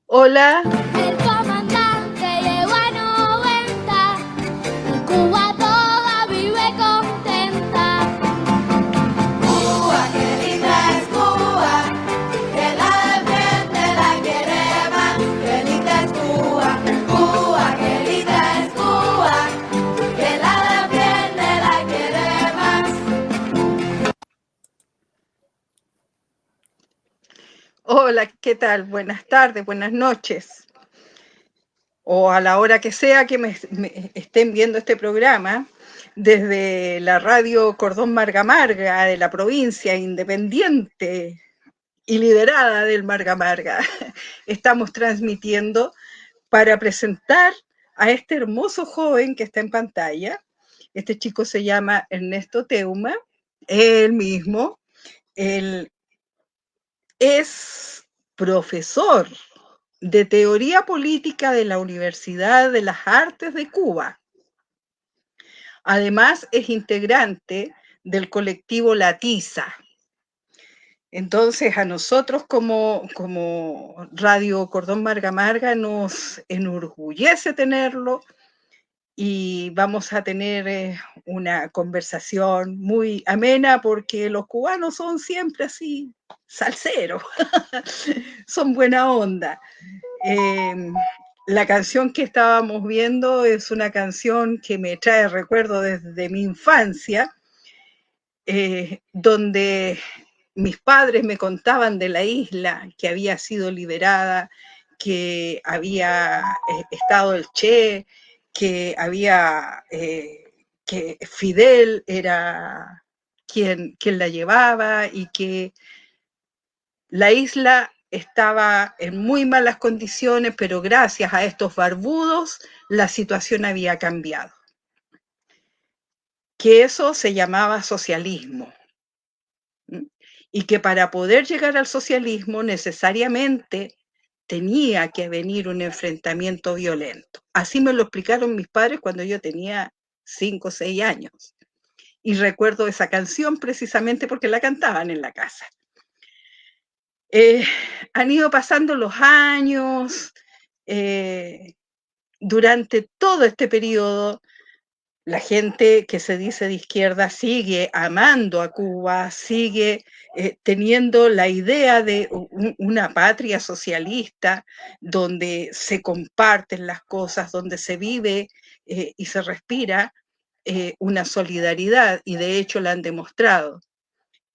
Hola, El comandante llegó a 90 y Cuba toda vive contenta. Cuba, qué linda es Cuba, que la defiende, la quiere más. Qué linda es Cuba, Cuba, qué linda es Cuba, que la defiende, la quiere más. hola, ¿qué tal? Buenas tardes, buenas noches. O a la hora que sea que me estén viendo este programa, desde la radio Cordón Marga Marga de la provincia independiente y liderada del Marga Marga, estamos transmitiendo para presentar a este hermoso joven que está en pantalla. Este chico se llama Ernesto Teuma, él mismo. Él es profesor de teoría política de la Universidad de las Artes de Cuba. Además, es integrante del colectivo La Tiza. Entonces, a nosotros como Radio Cordón Marga Marga nos enorgullece tenerlo y vamos a tener una conversación muy amena porque los cubanos son siempre así, salseros, son buena onda. La canción que estábamos viendo es una canción que me trae recuerdo desde mi infancia, donde mis padres me contaban de la isla que había sido liberada, que había estado el Che, que había que Fidel era quien la llevaba y que la isla estaba en muy malas condiciones, pero gracias a estos barbudos la situación había cambiado. Que eso se llamaba socialismo. Y que para poder llegar al socialismo necesariamente tenía que venir un enfrentamiento violento. Así me lo explicaron mis padres cuando yo tenía 5 o 6 años. Y recuerdo esa canción precisamente porque la cantaban en la casa. Han ido pasando los años, durante todo este periodo, la gente que se dice de izquierda sigue amando a Cuba, sigue teniendo la idea de una patria socialista donde se comparten las cosas, donde se vive y se respira una solidaridad, y de hecho la han demostrado.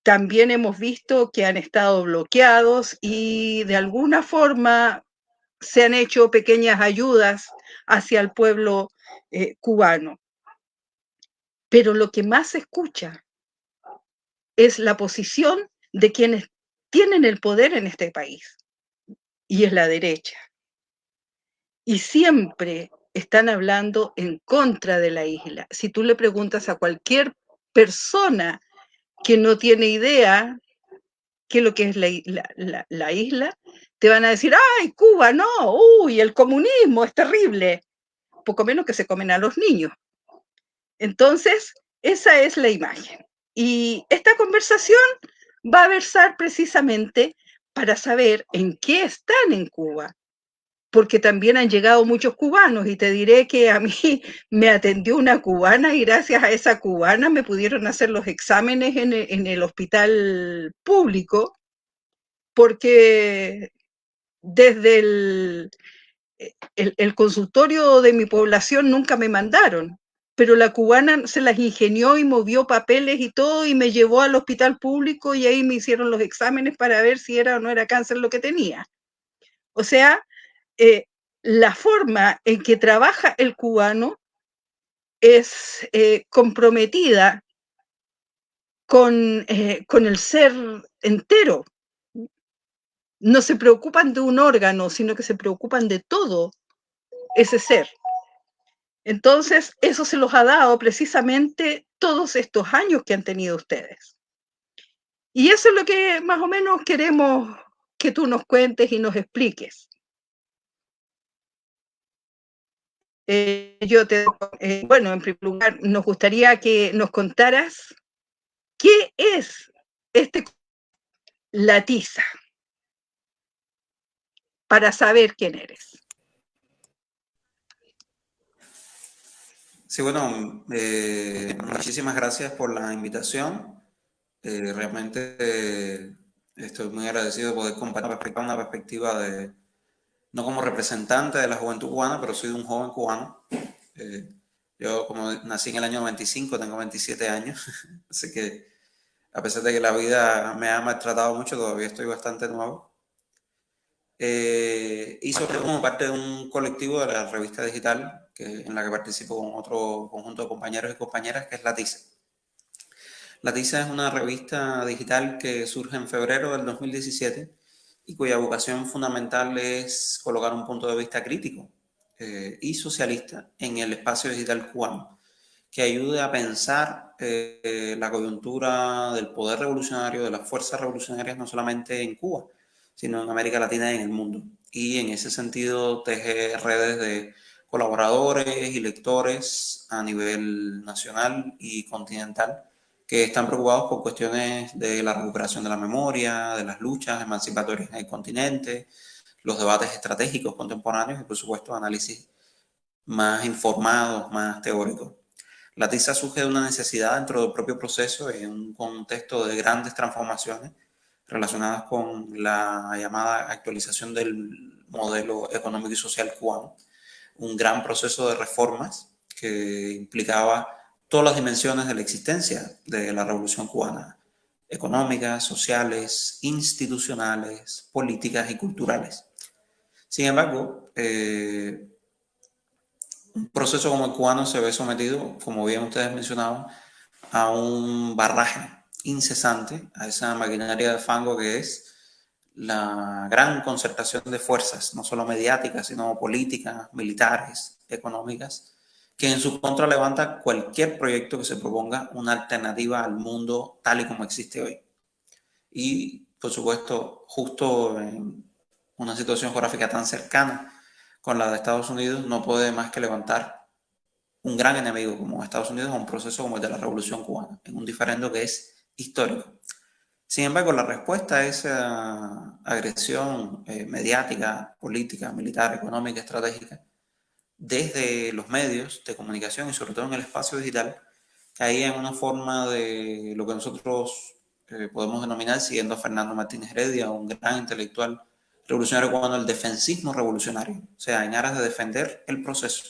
También hemos visto que han estado bloqueados y de alguna forma se han hecho pequeñas ayudas hacia el pueblo cubano. Pero lo que más se escucha es la posición de quienes tienen el poder en este país, y es la derecha. Y siempre están hablando en contra de la isla. Si tú le preguntas a cualquier persona que no tiene idea qué es lo que es la isla, te van a decir, ay, Cuba, no, uy, el comunismo es terrible, poco menos que se comen a los niños. Entonces, esa es la imagen. Y esta conversación va a versar precisamente para saber en qué están en Cuba, porque también han llegado muchos cubanos y te diré que a mí me atendió una cubana y gracias a esa cubana me pudieron hacer los exámenes en el hospital público, porque desde el consultorio de mi población nunca me mandaron, pero la cubana se las ingenió y movió papeles y todo y me llevó al hospital público y ahí me hicieron los exámenes para ver si era o no era cáncer lo que tenía. O sea, eh, la forma en que trabaja el cubano es comprometida con el ser entero. No se preocupan de un órgano, sino que se preocupan de todo ese ser. Entonces, eso se los ha dado precisamente todos estos años que han tenido ustedes. Y eso es lo que más o menos queremos que tú nos cuentes y nos expliques. Bueno, en primer lugar, nos gustaría que nos contaras qué es este la tiza. para saber quién eres. Sí, bueno, muchísimas gracias por la invitación. Realmente estoy muy agradecido de poder compartir una perspectiva de, no como representante de la juventud cubana, pero soy un joven cubano. Yo como nací en el año 95, tengo 27 años, así que a pesar de que la vida me ha maltratado mucho, todavía estoy bastante nuevo. Y sobre todo como parte de un colectivo de la revista digital en la que participo con otro conjunto de compañeros y compañeras, que es La Tiza. La Tiza es una revista digital que surge en febrero del 2017 y cuya vocación fundamental es colocar un punto de vista crítico y socialista en el espacio digital cubano, que ayude a pensar la coyuntura del poder revolucionario, de las fuerzas revolucionarias, no solamente en Cuba, sino en América Latina y en el mundo. Y en ese sentido teje redes de colaboradores y lectores a nivel nacional y continental que están preocupados por cuestiones de la recuperación de la memoria, de las luchas emancipatorias en el continente, los debates estratégicos contemporáneos y, por supuesto, análisis más informados, más teóricos. La Tiza surge de una necesidad dentro del propio proceso en un contexto de grandes transformaciones relacionadas con la llamada actualización del modelo económico y social cubano, un gran proceso de reformas que implicaba todas las dimensiones de la existencia de la revolución cubana, económicas, sociales, institucionales, políticas y culturales. Sin embargo, un proceso como el cubano se ve sometido, como bien ustedes mencionaban, a un barraje incesante, a esa maquinaria de fango que es la gran concertación de fuerzas, no solo mediáticas, sino políticas, militares, económicas, que en su contra levanta cualquier proyecto que se proponga una alternativa al mundo tal y como existe hoy. Y, por supuesto, justo en una situación geográfica tan cercana con la de Estados Unidos, no puede más que levantar un gran enemigo como Estados Unidos a un proceso como el de la Revolución Cubana, en un diferendo que es histórico. Sin embargo, la respuesta a esa agresión mediática, política, militar, económica, estratégica, desde los medios de comunicación y sobre todo en el espacio digital, caía en una forma de lo que nosotros podemos denominar, siguiendo a Fernando Martínez Heredia, un gran intelectual revolucionario cubano, el defensismo revolucionario, o sea, en aras de defender el proceso,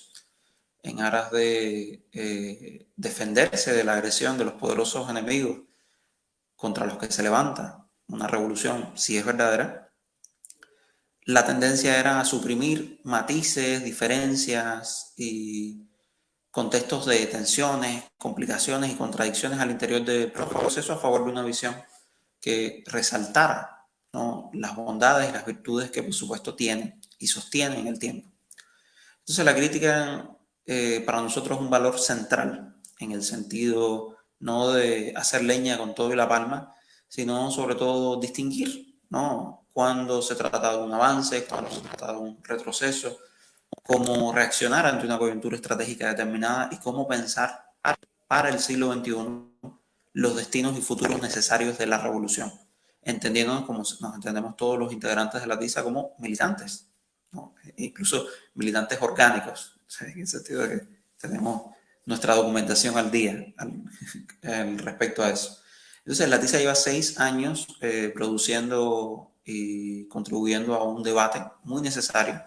en aras de defenderse de la agresión de los poderosos enemigos contra los que se levanta una revolución, si es verdadera. La tendencia era a suprimir matices, diferencias y contextos de tensiones, complicaciones y contradicciones al interior del proceso a favor de una visión que resaltara, ¿no?, las bondades y las virtudes que por supuesto tienen y sostienen el tiempo. Entonces la crítica para nosotros es un valor central en el sentido no de hacer leña con todo y la palma, sino sobre todo distinguir, ¿no?, cuando se trata de un avance, cuando se trata de un retroceso, cómo reaccionar ante una coyuntura estratégica determinada y cómo pensar para el siglo XXI los destinos y futuros necesarios de la revolución, entendiéndonos como nos entendemos todos los integrantes de la TISA como militantes, ¿no?, incluso militantes orgánicos, o sea, en el sentido de que tenemos nuestra documentación al día respecto a eso. Entonces, la TISA lleva 6 años produciendo y contribuyendo a un debate muy necesario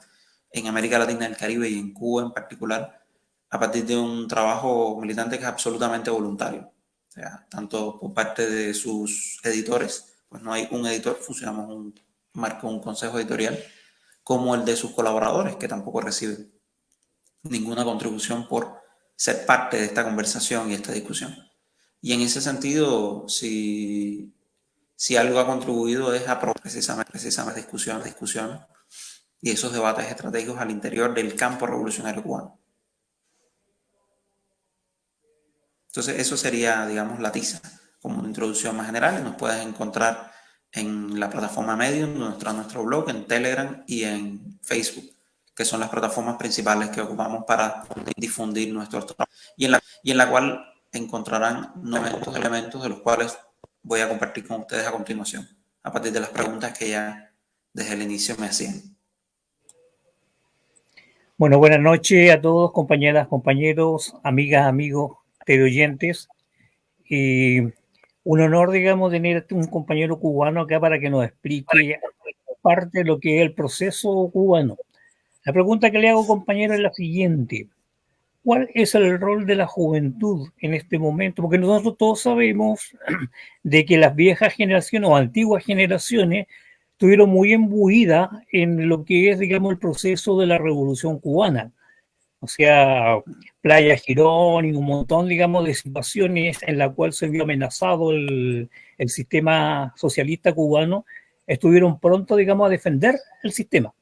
en América Latina, el Caribe y en Cuba en particular, a partir de un trabajo militante que es absolutamente voluntario. O sea, tanto por parte de sus editores, pues no hay un editor, funcionamos un consejo editorial, como el de sus colaboradores, que tampoco reciben ninguna contribución por ser parte de esta conversación y esta discusión. Y en ese sentido, si algo ha contribuido es a precisamente discusiones y esos debates estratégicos al interior del campo revolucionario cubano. Entonces, eso sería, digamos, la TISA, como una introducción más general. Nos puedes encontrar en la plataforma Medium, nuestro blog, en Telegram y en Facebook, que son las plataformas principales que ocupamos para difundir nuestros trabajos, y en la cual encontrarán nuevos elementos de los cuales voy a compartir con ustedes a continuación, a partir de las preguntas que ya desde el inicio me hacían. Bueno, buenas noches a todos, compañeras, compañeros, amigas, amigos, teleoyentes. Un honor, digamos, tener un compañero cubano acá para que nos explique parte de lo que es el proceso cubano. La pregunta que le hago, compañero, es la siguiente. ¿Cuál es el rol de la juventud en este momento? Porque nosotros todos sabemos de que las viejas generaciones o antiguas generaciones estuvieron muy imbuidas en lo que es, digamos, el proceso de la Revolución Cubana. O sea, Playa Girón y un montón, digamos, de situaciones en la cual se vio amenazado el sistema socialista cubano, estuvieron pronto, digamos, a defender el sistema.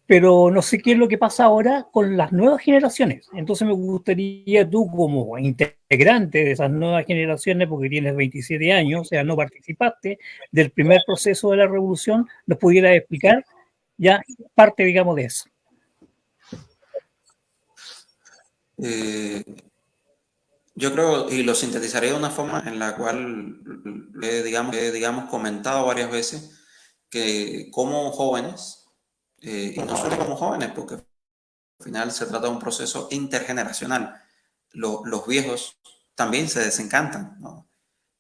Pero no sé qué es lo que pasa ahora con las nuevas generaciones. Entonces me gustaría tú, como integrante de esas nuevas generaciones, porque tienes 27 años, o sea, no participaste del primer proceso de la revolución, nos pudieras explicar ya parte, digamos, de eso. Yo creo, y lo sintetizaré de una forma en la cual digamos, comentado varias veces, que como jóvenes, y no solo como jóvenes, porque al final se trata de un proceso intergeneracional, los viejos también se desencantan, ¿no?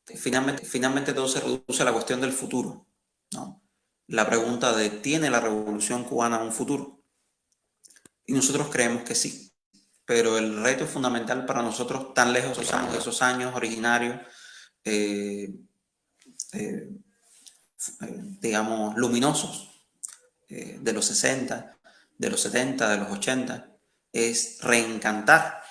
Finalmente todo se reduce a la cuestión del futuro, ¿no? La pregunta de, ¿tiene la revolución cubana un futuro? Y nosotros creemos que sí. Pero el reto fundamental para nosotros, tan lejos de esos años originarios, digamos, luminosos, de los 60, de los 70, de los 80, es reencontrar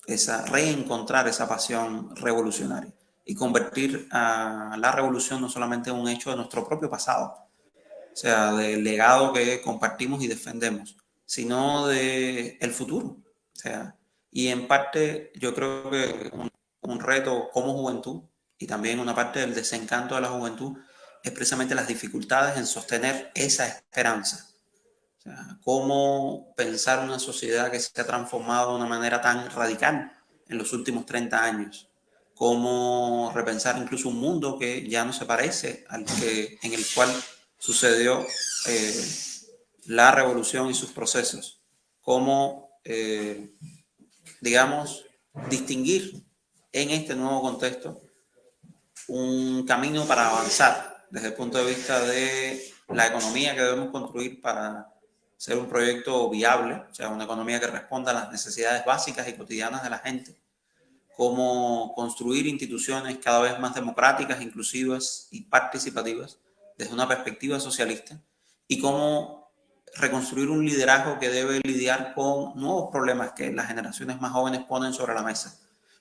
esa pasión revolucionaria y convertir a la revolución no solamente en un hecho de nuestro propio pasado, o sea, del legado que compartimos y defendemos, sino del futuro. O sea, y en parte yo creo que un reto como juventud y también una parte del desencanto de la juventud es precisamente las dificultades en sostener esa esperanza. O sea, cómo pensar una sociedad que se ha transformado de una manera tan radical en los últimos 30 años. Cómo repensar incluso un mundo que ya no se parece al que, en el cual sucedió la revolución y sus procesos. Cómo, digamos, distinguir en este nuevo contexto un camino para avanzar desde el punto de vista de la economía que debemos construir para ser un proyecto viable, o sea, una economía que responda a las necesidades básicas y cotidianas de la gente, cómo construir instituciones cada vez más democráticas, inclusivas y participativas desde una perspectiva socialista, y cómo reconstruir un liderazgo que debe lidiar con nuevos problemas que las generaciones más jóvenes ponen sobre la mesa.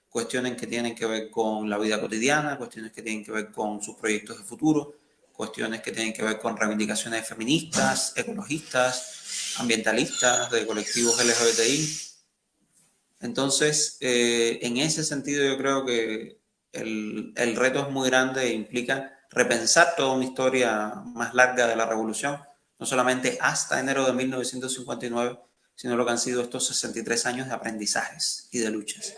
Cuestiones que tienen que ver con la vida cotidiana, cuestiones que tienen que ver con sus proyectos de futuro, cuestiones que tienen que ver con reivindicaciones feministas, ecologistas, ambientalistas, de colectivos LGBTI. Entonces, en ese sentido yo creo que el reto es muy grande e implica repensar toda una historia más larga de la revolución, no solamente hasta enero de 1959, sino lo que han sido estos 63 años de aprendizajes y de luchas.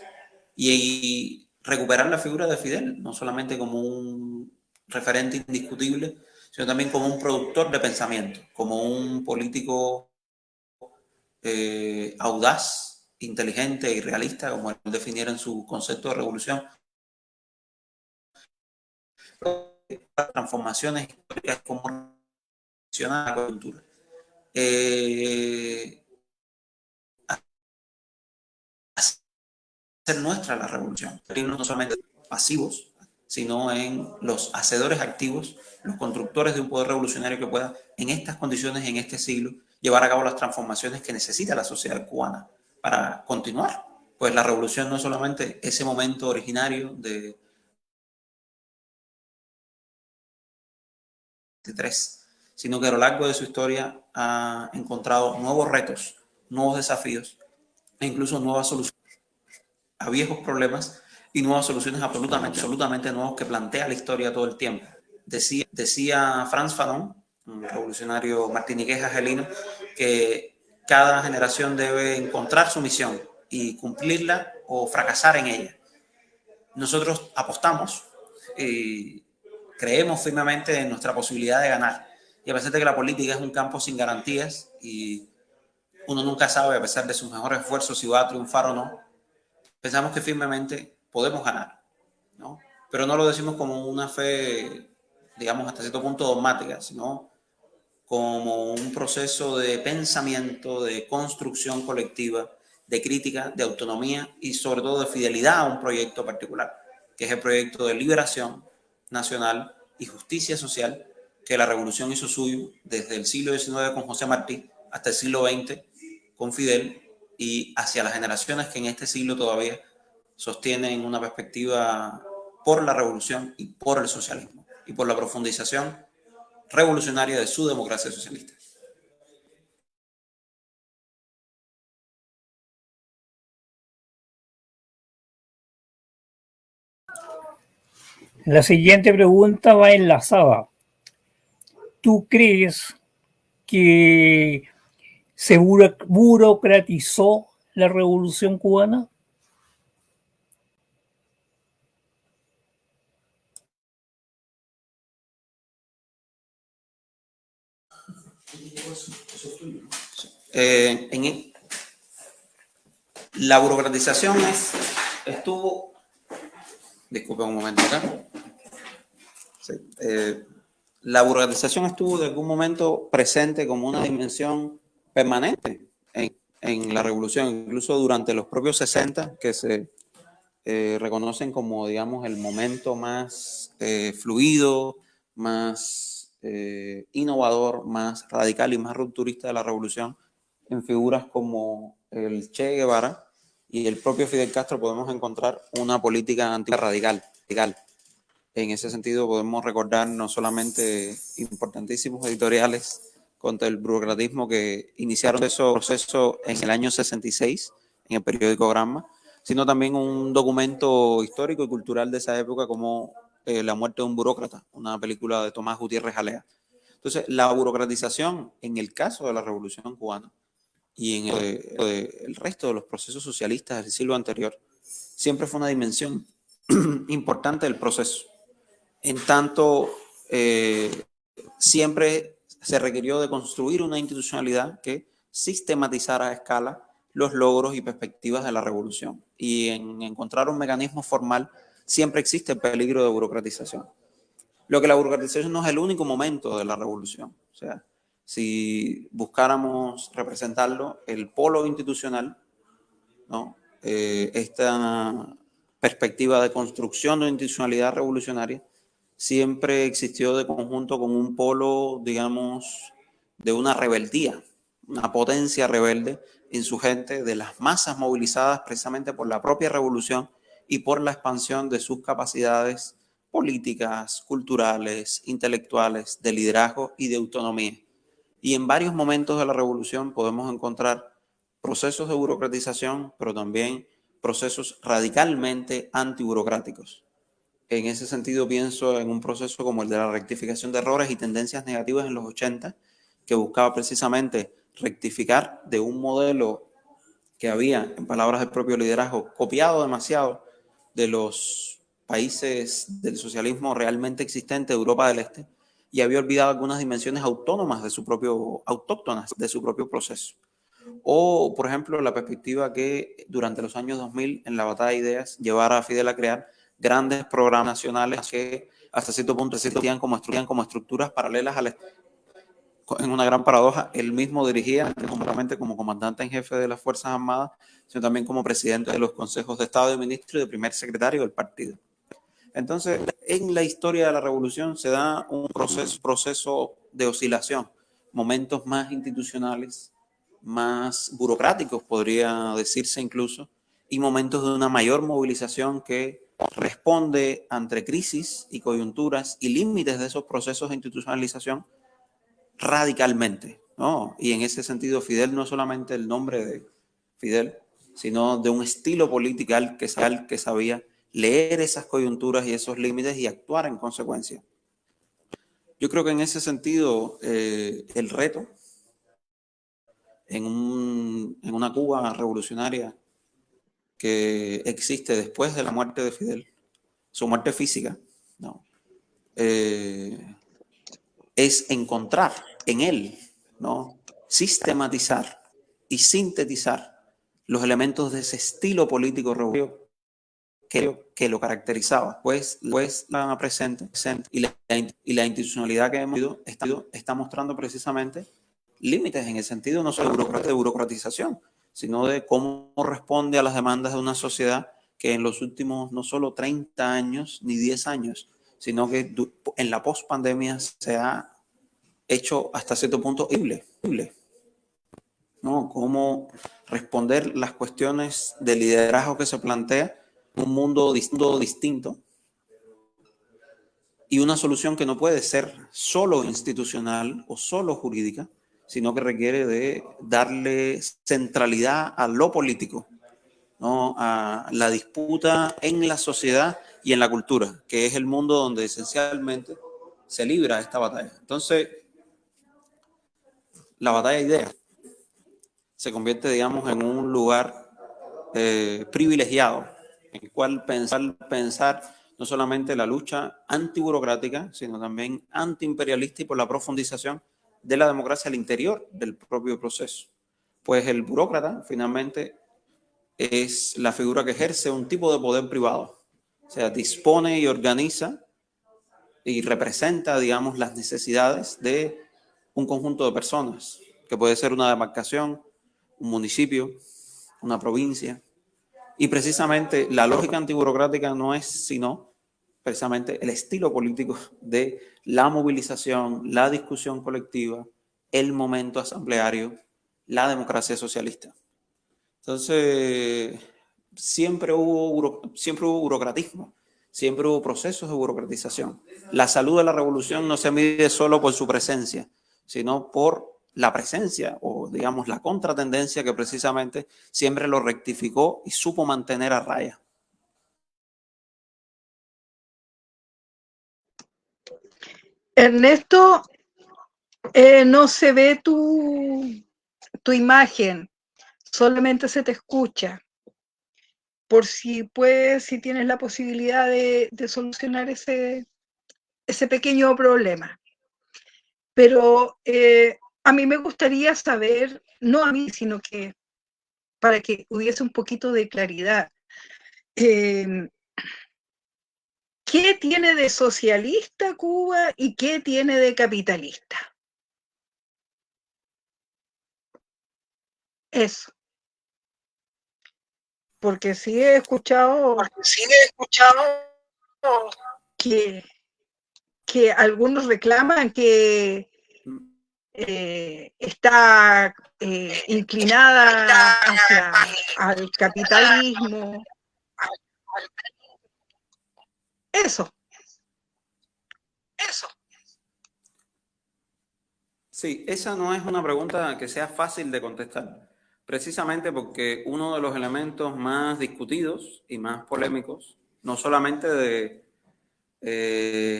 Y recuperar la figura de Fidel, no solamente como un referente indiscutible, sino también como un productor de pensamiento, como un político audaz, inteligente y realista, como él definiera en su concepto de revolución, transformaciones históricas como funciona la cultura. Hacer nuestra la revolución, no solamente pasivos, sino en los hacedores activos, los constructores de un poder revolucionario que pueda, en estas condiciones, en este siglo, llevar a cabo las transformaciones que necesita la sociedad cubana para continuar. Pues la revolución no es solamente ese momento originario de 23, sino que a lo largo de su historia ha encontrado nuevos retos, nuevos desafíos e incluso nuevas soluciones a viejos problemas y nuevas soluciones absolutamente nuevos que plantea la historia todo el tiempo. Decía Frantz Fanon, un revolucionario martiniqués argelino, que cada generación debe encontrar su misión y cumplirla o fracasar en ella. Nosotros apostamos y creemos firmemente en nuestra posibilidad de ganar. Y a pesar de que la política es un campo sin garantías y uno nunca sabe, a pesar de sus mejores esfuerzos, si va a triunfar o no. Pensamos que firmemente podemos ganar, ¿no? Pero no lo decimos como una fe, digamos, hasta cierto punto dogmática, sino como un proceso de pensamiento, de construcción colectiva, de crítica, de autonomía y sobre todo de fidelidad a un proyecto particular, que es el proyecto de liberación nacional y justicia social que la revolución hizo suyo desde el siglo XIX con José Martí hasta el siglo XX con Fidel y hacia las generaciones que en este siglo todavía sostienen una perspectiva por la revolución y por el socialismo y por la profundización revolucionaria de su democracia socialista. La siguiente pregunta va enlazada. ¿Tú crees que se burocratizó la Revolución Cubana? La burocratización estuvo... Disculpe un momento acá. Sí, la burocratización estuvo de algún momento presente como una dimensión permanente en la revolución, incluso durante los propios 60, que se reconocen como, digamos, el momento más fluido, más innovador, más radical y más rupturista de la revolución, en figuras como el Che Guevara y el propio Fidel Castro podemos encontrar una política antirradical. En ese sentido podemos recordar no solamente importantísimos editoriales contra el burocratismo que iniciaron ese proceso en el año 66 en el periódico Gramma, sino también un documento histórico y cultural de esa época como La muerte de un burócrata, una película de Tomás Gutiérrez Jalea. Entonces, la burocratización en el caso de la Revolución Cubana y en el resto de los procesos socialistas del siglo anterior, siempre fue una dimensión importante del proceso. En tanto, siempre se requirió de construir una institucionalidad que sistematizara a escala los logros y perspectivas de la revolución. Y en encontrar un mecanismo formal siempre existe el peligro de burocratización. Lo que la burocratización no es el único momento de la revolución. O sea, si buscáramos representarlo, el polo institucional, ¿no? Esta perspectiva de construcción de institucionalidad revolucionaria siempre existió de conjunto con un polo, digamos, de una rebeldía, una potencia rebelde insurgente de las masas movilizadas precisamente por la propia revolución y por la expansión de sus capacidades políticas, culturales, intelectuales, de liderazgo y de autonomía. Y en varios momentos de la revolución podemos encontrar procesos de burocratización, pero también procesos radicalmente antiburocráticos. En ese sentido pienso en un proceso como el de la rectificación de errores y tendencias negativas en los 80, que buscaba precisamente rectificar de un modelo que había, en palabras del propio liderazgo, copiado demasiado de los países del socialismo realmente existente de Europa del Este, y había olvidado algunas dimensiones autónomas autóctonas de su propio proceso. O, por ejemplo, la perspectiva que durante los años 2000 en la batalla de ideas llevara a Fidel a crear grandes programas nacionales que hasta cierto punto existían como estructuras paralelas al Estado. En una gran paradoja, él mismo dirigía no solamente como comandante en jefe de las Fuerzas Armadas, sino también como presidente de los consejos de Estado y ministro y de primer secretario del partido. Entonces, en la historia de la revolución se da un proceso de oscilación, momentos más institucionales, más burocráticos, podría decirse incluso, y momentos de una mayor movilización que responde ante crisis y coyunturas y límites de esos procesos de institucionalización radicalmente, ¿no? Y en ese sentido, Fidel no solamente el nombre de Fidel, sino de un estilo político que sabía leer esas coyunturas y esos límites y actuar en consecuencia. Yo creo que en ese sentido, el reto en una Cuba revolucionaria que existe después de la muerte de Fidel, su muerte física, ¿no? Es encontrar en él, ¿no? Sistematizar y sintetizar los elementos de ese estilo político revolucionario que lo caracterizaba, pues la presente y la institucionalidad que hemos ido está mostrando precisamente límites en el sentido no solo de burocratización, sino de cómo responde a las demandas de una sociedad que en los últimos no solo 30 años ni 10 años, sino que en la pospandemia se ha hecho hasta cierto punto imposible, ¿no? Cómo responder las cuestiones de liderazgo que se plantea un mundo distinto y una solución que no puede ser solo institucional o solo jurídica, sino que requiere de darle centralidad a lo político, ¿no? A la disputa en la sociedad y en la cultura, que es el mundo donde esencialmente se libra esta batalla. Entonces, la batalla de ideas se convierte, digamos, en un lugar privilegiado, en el cual pensar no solamente la lucha antiburocrática, sino también antiimperialista y por la profundización de la democracia al interior del propio proceso. Pues el burócrata, finalmente, es la figura que ejerce un tipo de poder privado. O sea, dispone y organiza y representa, digamos, las necesidades de un conjunto de personas, que puede ser una demarcación, un municipio, una provincia. Y precisamente la lógica antiburocrática no es sino precisamente el estilo político de la movilización, la discusión colectiva, el momento asambleario, la democracia socialista. Entonces, siempre hubo burocratismo, siempre hubo procesos de burocratización. La salud de la revolución no se mide solo por su presencia, sino por la presencia o, digamos, la contratendencia que precisamente siempre lo rectificó y supo mantener a raya. Ernesto, no se ve tu imagen, solamente se te escucha. Por si puedes, si tienes la posibilidad de solucionar ese pequeño problema. Pero a mí me gustaría saber, no a mí, sino que para que hubiese un poquito de claridad, ¿qué tiene de socialista Cuba y qué tiene de capitalista? Eso. Porque sí he escuchado que algunos reclaman que está inclinada hacia al capitalismo. Eso. Sí, esa no es una pregunta que sea fácil de contestar, precisamente porque uno de los elementos más discutidos y más polémicos, no solamente de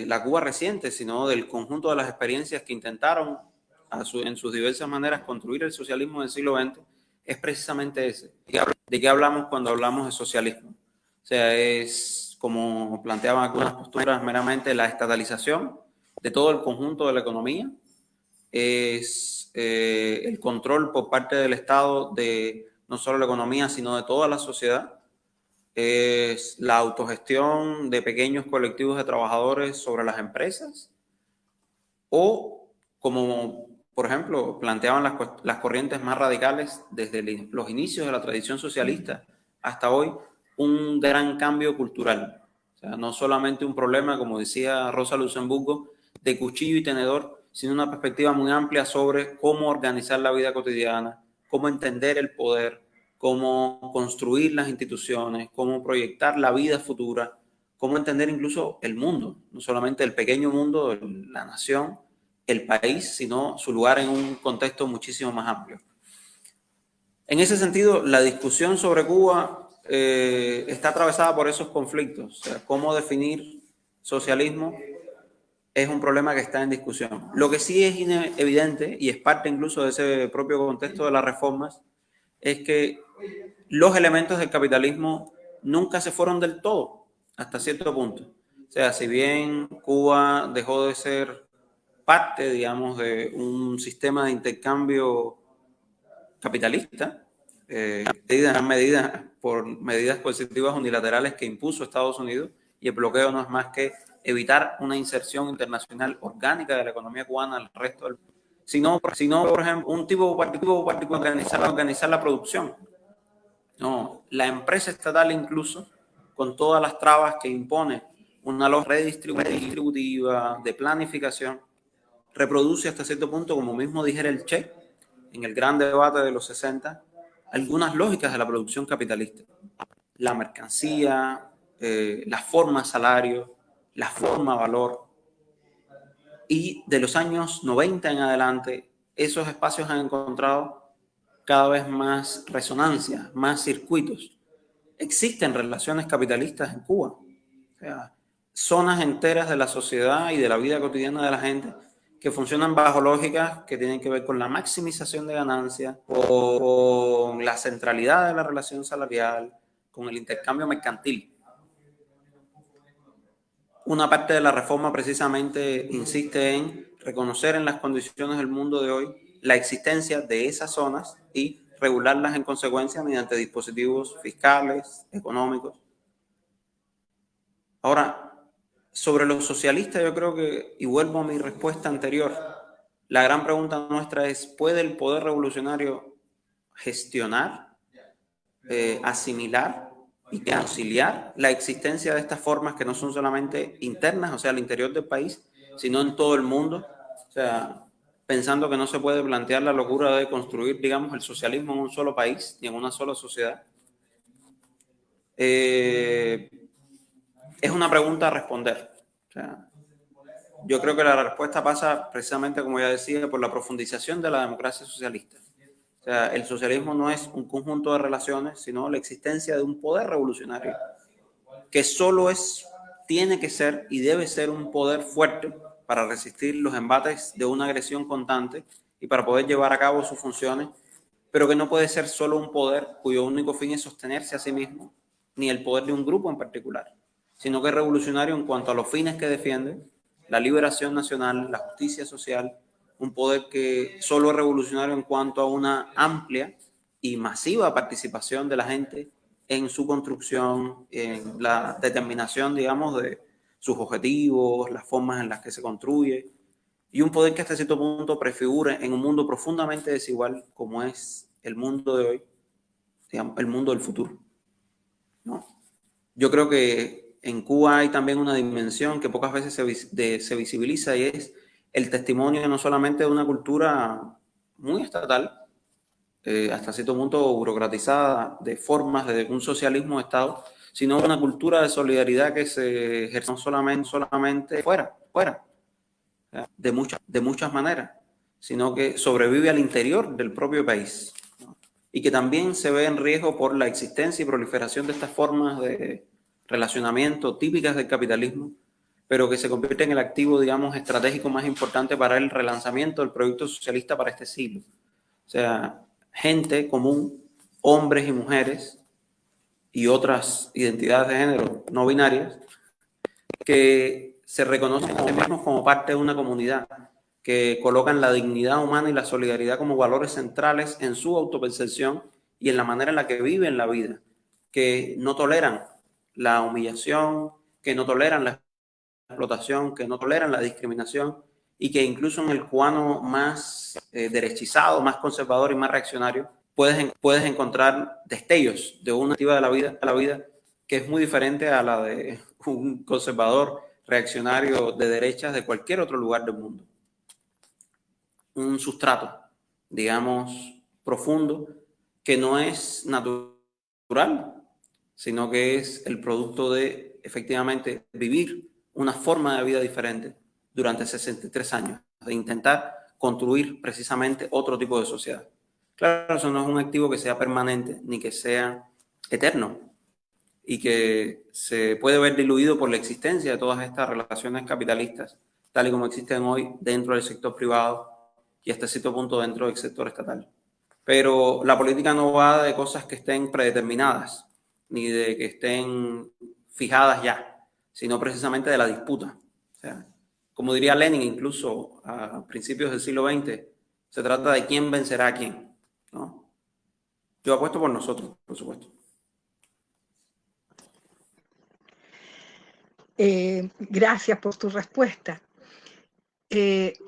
la Cuba reciente, sino del conjunto de las experiencias que intentaron en sus diversas maneras construir el socialismo del siglo XX, es precisamente ese. ¿De qué hablamos cuando hablamos de socialismo? O sea, es, como planteaban algunas posturas, meramente la estatalización de todo el conjunto de la economía, es el control por parte del Estado de no solo la economía, sino de toda la sociedad, es la autogestión de pequeños colectivos de trabajadores sobre las empresas, o como por ejemplo planteaban las corrientes más radicales desde los inicios de la tradición socialista hasta hoy, un gran cambio cultural. O sea, no solamente un problema, como decía Rosa Luxemburgo, de cuchillo y tenedor, sino una perspectiva muy amplia sobre cómo organizar la vida cotidiana, cómo entender el poder, cómo construir las instituciones, cómo proyectar la vida futura, cómo entender incluso el mundo, no solamente el pequeño mundo, la nación, el país, sino su lugar en un contexto muchísimo más amplio. En ese sentido, la discusión sobre Cuba está atravesada por esos conflictos. O sea, cómo definir socialismo es un problema que está en discusión. Lo que sí es evidente, y es parte incluso de ese propio contexto de las reformas, es que los elementos del capitalismo nunca se fueron del todo, hasta cierto punto. O sea, si bien Cuba dejó de ser parte, digamos, de un sistema de intercambio capitalista, por medidas coercitivas unilaterales que impuso Estados Unidos, y el bloqueo no es más que evitar una inserción internacional orgánica de la economía cubana al resto del mundo. Sino, por ejemplo, un tipo particular organizar la producción. No, la empresa estatal incluso, con todas las trabas que impone una lógica redistributiva, de planificación, reproduce hasta cierto punto, como mismo dijera el Che, en el gran debate de los 60, algunas lógicas de la producción capitalista. La mercancía, la forma salario, la forma valor. Y de los años 90 en adelante, esos espacios han encontrado cada vez más resonancia, más circuitos. Existen relaciones capitalistas en Cuba. O sea, zonas enteras de la sociedad y de la vida cotidiana de la gente que funcionan bajo lógicas que tienen que ver con la maximización de ganancias, con la centralidad de la relación salarial, con el intercambio mercantil. Una parte de la reforma precisamente insiste en reconocer en las condiciones del mundo de hoy la existencia de esas zonas y regularlas en consecuencia mediante dispositivos fiscales, económicos. Ahora, sobre los socialistas, yo creo que, y vuelvo a mi respuesta anterior, la gran pregunta nuestra es, ¿puede el poder revolucionario gestionar, asimilar y conciliar la existencia de estas formas que no son solamente internas, o sea, al interior del país, sino en todo el mundo? O sea, pensando que no se puede plantear la locura de construir, digamos, el socialismo en un solo país ni en una sola sociedad. Es una pregunta a responder. O sea, yo creo que la respuesta pasa precisamente, como ya decía, por la profundización de la democracia socialista. O sea, el socialismo no es un conjunto de relaciones, sino la existencia de un poder revolucionario que solo tiene que ser y debe ser un poder fuerte para resistir los embates de una agresión constante y para poder llevar a cabo sus funciones, pero que no puede ser solo un poder cuyo único fin es sostenerse a sí mismo, ni el poder de un grupo en particular, sino que es revolucionario en cuanto a los fines que defiende, la liberación nacional, la justicia social, un poder que solo es revolucionario en cuanto a una amplia y masiva participación de la gente en su construcción, en la determinación, digamos, de sus objetivos, las formas en las que se construye, y un poder que hasta cierto punto prefigure en un mundo profundamente desigual como es el mundo de hoy, digamos, el mundo del futuro, ¿no? Yo creo que en Cuba hay también una dimensión que pocas veces se visibiliza, y es el testimonio no solamente de una cultura muy estatal, hasta cierto punto burocratizada, de formas de un socialismo de Estado, sino una cultura de solidaridad que se ejerce no solamente fuera, de muchas maneras, sino que sobrevive al interior del propio país, ¿no? Y que también se ve en riesgo por la existencia y proliferación de estas formas de relacionamiento típicas del capitalismo, pero que se convierte en el activo, digamos, estratégico más importante para el relanzamiento del proyecto socialista para este siglo. O sea, gente común, hombres y mujeres y otras identidades de género no binarias, que se reconocen a sí mismos como parte de una comunidad, que colocan la dignidad humana y la solidaridad como valores centrales en su autopercepción y en la manera en la que viven la vida, que no toleran la humillación, que no toleran la explotación, que no toleran la discriminación, y que incluso en el cubano más derechizado, más conservador y más reaccionario, puedes encontrar destellos de una activa de la vida que es muy diferente a la de un conservador reaccionario de derechas de cualquier otro lugar del mundo. Un sustrato, digamos, profundo, que no es natural, sino que es el producto de, efectivamente, vivir una forma de vida diferente durante 63 años, de intentar construir precisamente otro tipo de sociedad. Claro, eso no es un activo que sea permanente ni que sea eterno, y que se puede ver diluido por la existencia de todas estas relaciones capitalistas, tal y como existen hoy dentro del sector privado y hasta cierto punto dentro del sector estatal. Pero la política no va de cosas que estén predeterminadas, ni de que estén fijadas ya, sino precisamente de la disputa. O sea, como diría Lenin incluso a principios del siglo XX, se trata de quién vencerá a quién, ¿no? Yo apuesto por nosotros, por supuesto. Gracias por tu respuesta.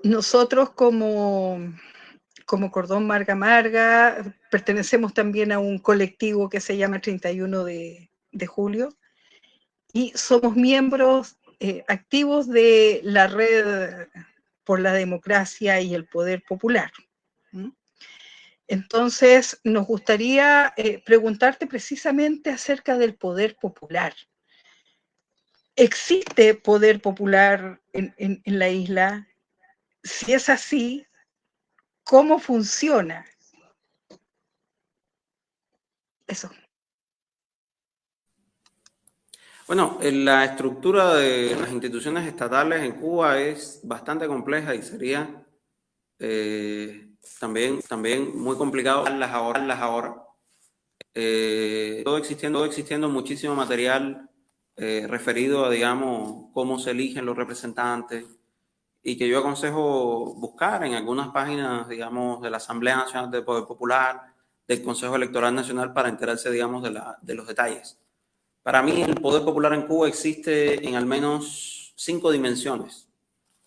Nosotros como Cordón Marga Marga pertenecemos también a un colectivo que se llama 31 de julio y somos miembros activos de la Red por la Democracia y el Poder Popular. Entonces, nos gustaría preguntarte precisamente acerca del poder popular. ¿Existe poder popular en la isla? Si es así, ¿cómo funciona? Eso. Bueno, la estructura de las instituciones estatales en Cuba es bastante compleja y sería también muy complicado darlas ahora. Todo existiendo muchísimo material referido a, digamos, cómo se eligen los representantes, y que yo aconsejo buscar en algunas páginas, digamos, de la Asamblea Nacional del Poder Popular, del Consejo Electoral Nacional, para enterarse, digamos, de los detalles. Para mí, el poder popular en Cuba existe en al menos 5 dimensiones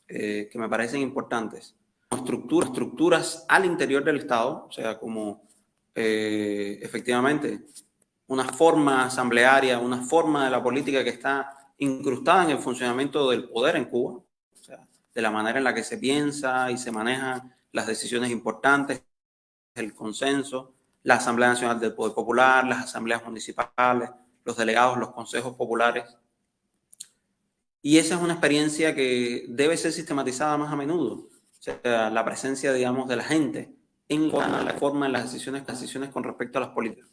que me parecen importantes. Estructuras al interior del Estado, o sea, como efectivamente una forma asamblearia, una forma de la política que está incrustada en el funcionamiento del poder en Cuba, o sea, de la manera en la que se piensa y se manejan las decisiones importantes, el consenso, la Asamblea Nacional del Poder Popular, las asambleas municipales, los delegados, los consejos populares. Y esa es una experiencia que debe ser sistematizada más a menudo. O sea, la presencia, digamos, de la gente en la forma de las decisiones con respecto a las políticas.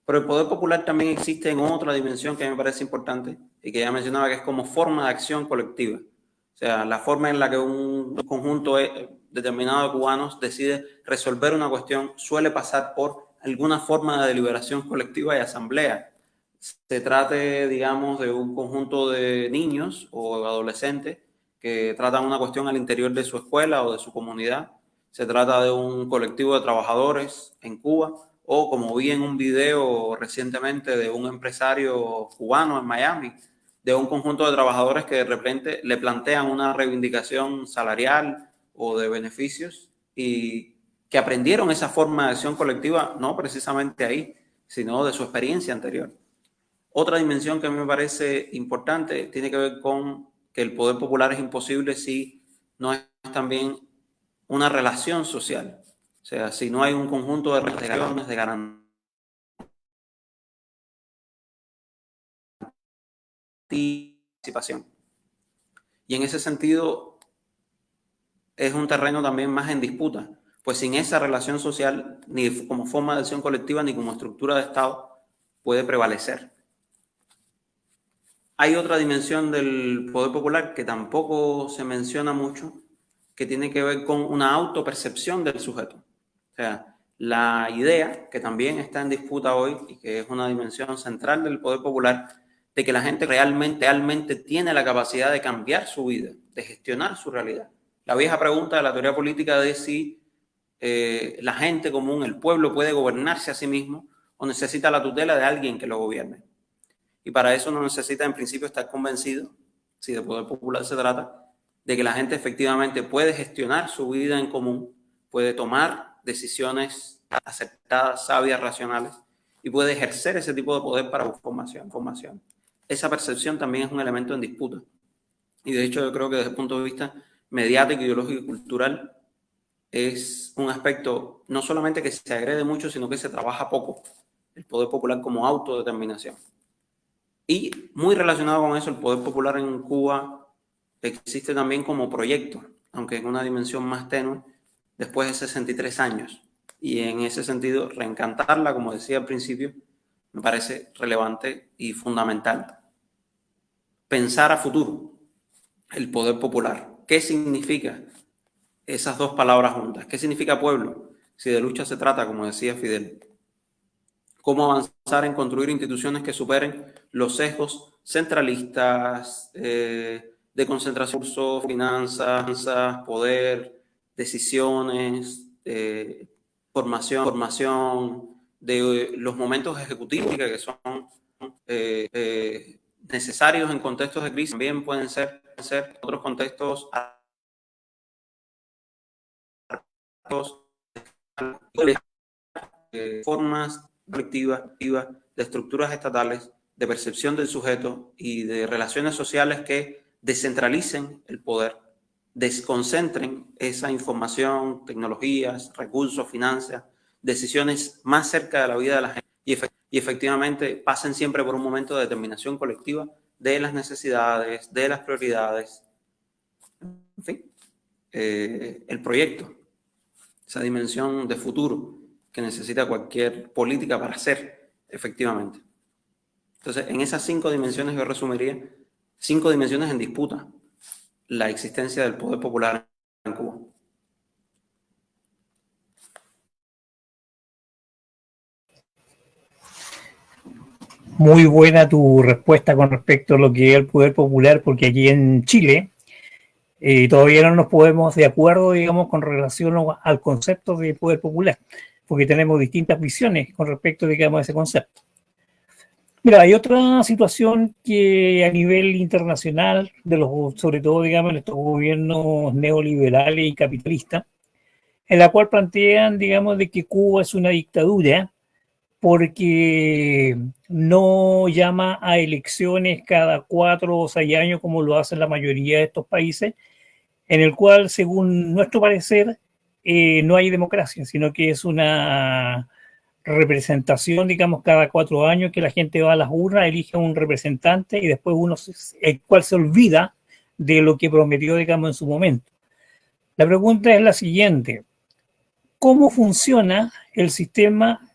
Pero el poder popular también existe en otra dimensión que a mí me parece importante y que ya mencionaba, que es como forma de acción colectiva. O sea, la forma en la que un conjunto determinado de cubanos decide resolver una cuestión suele pasar por alguna forma de deliberación colectiva y asamblea. Se trate, digamos, de un conjunto de niños o adolescentes que tratan una cuestión al interior de su escuela o de su comunidad. Se trata de un colectivo de trabajadores en Cuba, o como vi en un video recientemente de un empresario cubano en Miami, de un conjunto de trabajadores que de repente le plantean una reivindicación salarial o de beneficios, y que aprendieron esa forma de acción colectiva no precisamente ahí, sino de su experiencia anterior. Otra dimensión que a mí me parece importante tiene que ver con que el poder popular es imposible si no es también una relación social. O sea, si no hay un conjunto de relaciones, de participación. Y en ese sentido es un terreno también más en disputa, pues sin esa relación social, ni como forma de acción colectiva, ni como estructura de Estado, puede prevalecer. Hay otra dimensión del poder popular que tampoco se menciona mucho, que tiene que ver con una autopercepción del sujeto. O sea, la idea, que también está en disputa hoy y que es una dimensión central del poder popular, de que la gente realmente tiene la capacidad de cambiar su vida, de gestionar su realidad. La vieja pregunta de la teoría política de si la gente común, el pueblo, puede gobernarse a sí mismo o necesita la tutela de alguien que lo gobierne. Y para eso no necesita en principio estar convencido, si de poder popular se trata, de que la gente efectivamente puede gestionar su vida en común, puede tomar decisiones aceptadas, sabias, racionales, y puede ejercer ese tipo de poder para formación. Esa percepción también es un elemento en disputa. Y de hecho yo creo que desde el punto de vista mediático, ideológico y cultural es un aspecto no solamente que se agrede mucho, sino que se trabaja poco, el poder popular como autodeterminación. Y muy relacionado con eso, el poder popular en Cuba existe también como proyecto, aunque en una dimensión más tenue, después de 63 años. Y en ese sentido, reencantarla, como decía al principio, me parece relevante y fundamental. Pensar a futuro, el poder popular. ¿Qué significa esas dos palabras juntas? ¿Qué significa pueblo? Si de lucha se trata, como decía Fidel. ¿Cómo avanzar en construir instituciones que superen los sesgos centralistas, de concentración de recursos, finanzas, poder, decisiones, formación de los momentos ejecutivos que son necesarios en contextos de crisis, también pueden ser otros contextos formas colectivas de estructuras estatales, de percepción del sujeto y de relaciones sociales que descentralicen el poder, desconcentren esa información, tecnologías, recursos, finanzas, decisiones más cerca de la vida de la gente y efectivamente pasen siempre por un momento de determinación colectiva de las necesidades, de las prioridades, en fin, el proyecto, esa dimensión de futuro que necesita cualquier política para ser efectivamente. Entonces, en esas 5 dimensiones yo resumiría 5 dimensiones en disputa la existencia del poder popular en Cuba. Muy buena tu respuesta con respecto a lo que es el poder popular, porque aquí en Chile todavía no nos podemos de acuerdo, digamos, con relación al concepto de poder popular, porque tenemos distintas visiones con respecto, digamos, a ese concepto. Mira, hay otra situación que a nivel internacional, sobre todo, digamos, estos gobiernos neoliberales y capitalistas, en la cual plantean, digamos, de que Cuba es una dictadura porque no llama a elecciones cada 4 o 6 años como lo hacen la mayoría de estos países, en el cual, según nuestro parecer, no hay democracia, sino que es una representación, digamos, cada 4 años que la gente va a las urnas, elige a un representante y después el cual se olvida de lo que prometió, digamos, en su momento. La pregunta es la siguiente: ¿cómo funciona el sistema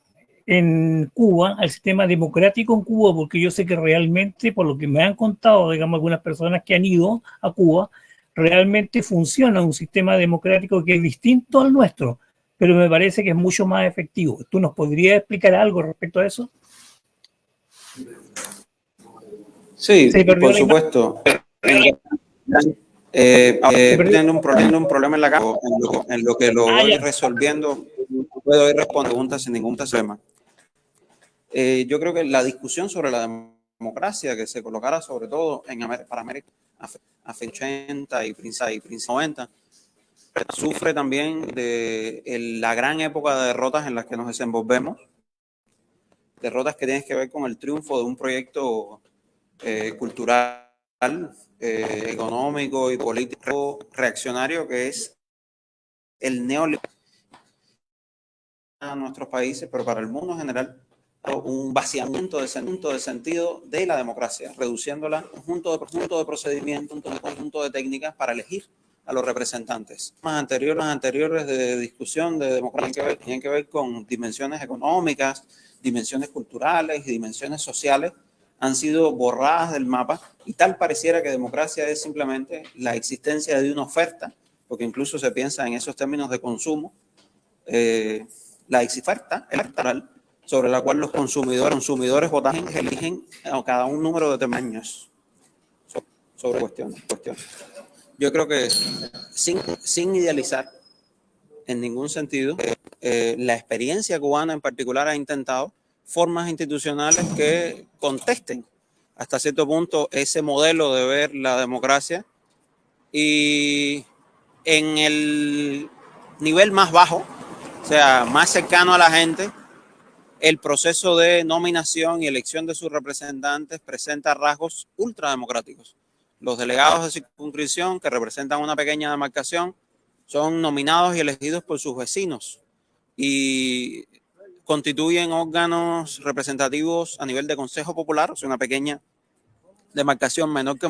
en Cuba, el sistema democrático en Cuba? Porque yo sé que realmente, por lo que me han contado, digamos, algunas personas que han ido a Cuba, realmente funciona un sistema democrático que es distinto al nuestro, pero me parece que es mucho más efectivo. ¿Tú nos podrías explicar algo respecto a eso? Sí, por supuesto. Teniendo un problema en la casa, en lo que lo voy resolviendo, puedo ir respondiendo preguntas sin ningún problema. Yo creo que la discusión sobre la democracia que se colocara sobre todo para América a fin 80 y principios 90 sufre también de la gran época de derrotas en las que nos desenvolvemos, derrotas que tienen que ver con el triunfo de un proyecto cultural, económico y político reaccionario que es el neoliberalismo a nuestros países, pero para el mundo en general, un vaciamiento de sentido de la democracia, reduciéndola a un conjunto de procedimientos, un conjunto de técnicas para elegir a los representantes. Las anteriores de discusión de democracia tienen que ver con dimensiones económicas, dimensiones culturales y dimensiones sociales, han sido borradas del mapa y tal pareciera que democracia es simplemente la existencia de una oferta, porque incluso se piensa en esos términos de consumo, la oferta electoral sobre la cual los consumidores votan, eligen a cada un número de tamaños sobre cuestiones. Yo creo que sin idealizar en ningún sentido, la experiencia cubana en particular ha intentado formas institucionales que contesten hasta cierto punto ese modelo de ver la democracia y en el nivel más bajo, o sea, más cercano a la gente, el proceso de nominación y elección de sus representantes presenta rasgos ultrademocráticos. Los delegados de circunscripción, que representan una pequeña demarcación, son nominados y elegidos por sus vecinos y constituyen órganos representativos a nivel de Consejo Popular, o sea, una pequeña demarcación menor que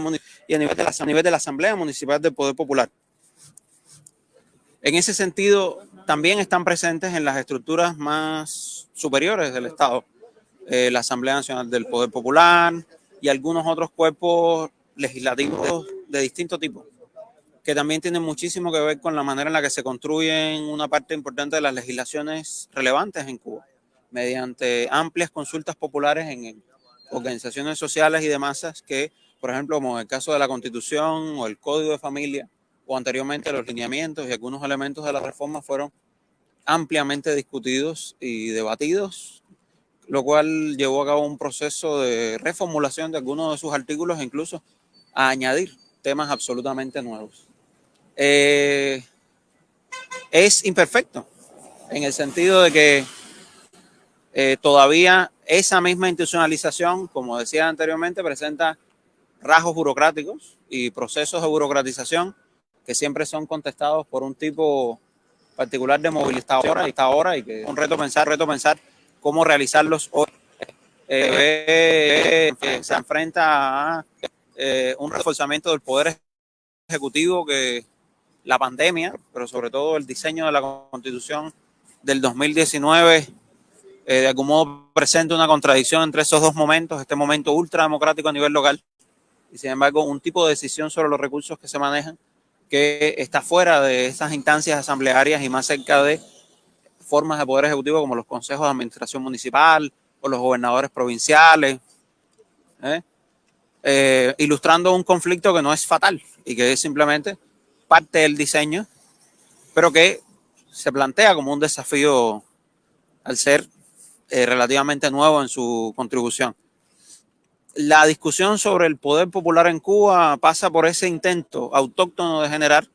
y a nivel de la Asamblea Municipal del Poder Popular. En ese sentido, también están presentes en las estructuras más superiores del Estado, la Asamblea Nacional del Poder Popular y algunos otros cuerpos legislativos de distinto tipo, que también tienen muchísimo que ver con la manera en la que se construyen una parte importante de las legislaciones relevantes en Cuba, mediante amplias consultas populares en organizaciones sociales y de masas que, por ejemplo, como en el caso de la Constitución o el Código de Familia, o anteriormente los lineamientos y algunos elementos de la reforma fueron ampliamente discutidos y debatidos, lo cual llevó a cabo un proceso de reformulación de algunos de sus artículos e incluso a añadir temas absolutamente nuevos. Es imperfecto en el sentido de que todavía esa misma institucionalización, como decía anteriormente, presenta rasgos burocráticos y procesos de burocratización que siempre son contestados por un tipo particular de movilizadora y que es un reto pensar cómo realizarlos hoy. Se enfrenta a un reforzamiento del poder ejecutivo que la pandemia, pero sobre todo el diseño de la Constitución del 2019, de algún modo presenta una contradicción entre esos dos momentos, este momento ultrademocrático a nivel local y sin embargo un tipo de decisión sobre los recursos que se manejan que está fuera de esas instancias asamblearias y más cerca de formas de poder ejecutivo como los consejos de administración municipal o los gobernadores provinciales, ilustrando un conflicto que no es fatal y que es simplemente parte del diseño, pero que se plantea como un desafío al ser relativamente nuevo en su contribución. La discusión sobre el poder popular en Cuba pasa por ese intento autóctono de generar